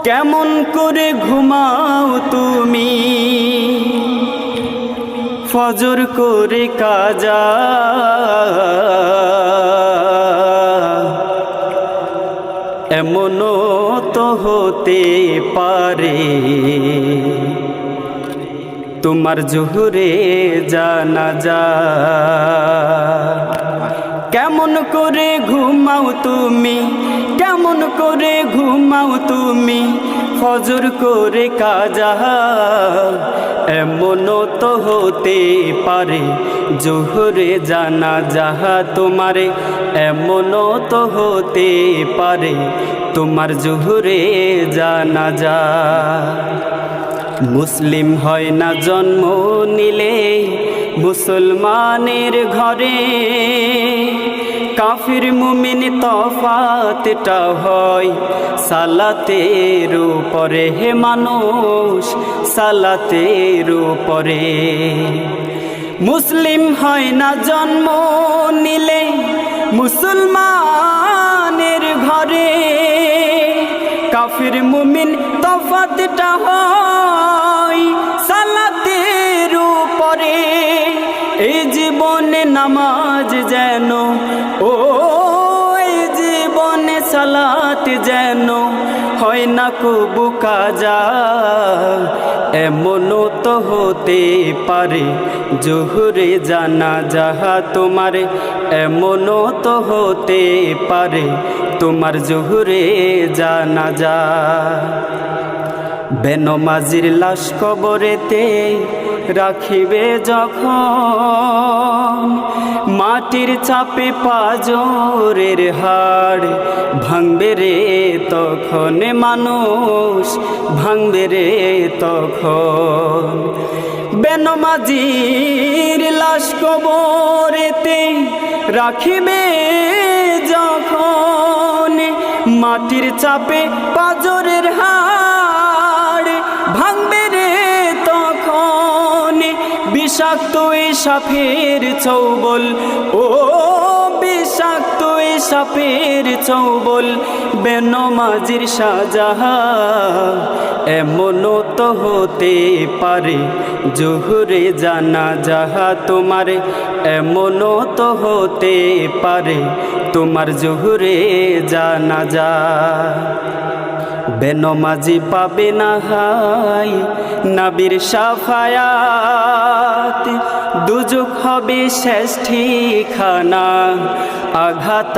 কেমন করে ঘুমাও তুমি ফজর করে কাজা, এমনও তো হতে পারে তোমার জোহরে জানাজা। কেমন করে ঘুমাও তুমি, কেমন করে ঘুমাও তুমি ফজর করে কাজা, এমনও তো হতে পারে জোহরে জানাজা তোমারে, এমনও তো হতে পারে তোমার জোহরে জানাজা। মুসলিম হয় না জন্ম নিলে মুসলমানের ঘরে, কাফির মুমিন তফাতটা হয় সালাতের উপরে, হে মানুষ সালাতের উপরে। মুসলিম হয় না জন্ম নিলে মুসলমানের ঘরে, কাফির মুমিন তফাতটা হয় সালাতের উপরে। এই জীবনে নামাজ যেন, ও এই জীবনে সালাত যেন হয় না কবু কাজা, এমনও তো হতে পারে জোহরে জানাজা তোমার, এমনও তো হতে পারে তোমার জোহরে জানাজা। বেনমাজির লাশ কবরেতে রাখিবে যখন, মাটির চাপে পাজরের হাড় ভাঙবে রে তখন, মানুষ ভাঙবে রে তখন। বেনমাজির লাশ কবরেতে রাখিবে যখন, মাটির চাপে পাজরের হাড় ভাঙবে রে তখন। বিষাক্ত এই সাপের চৌবল, ও বিষাক্ত এই সাপের চৌবল বেনমাজির সাজা, এমনও তো হতে পারে জোহরে জানাজা তোমার, এমনও তো হতে পারে তোমার জোহরে জানাজা। বেনমাজি পাবে না হাই নবীর শাফায়াত, দুজক হবে শেষ ঠিকানা আঘাত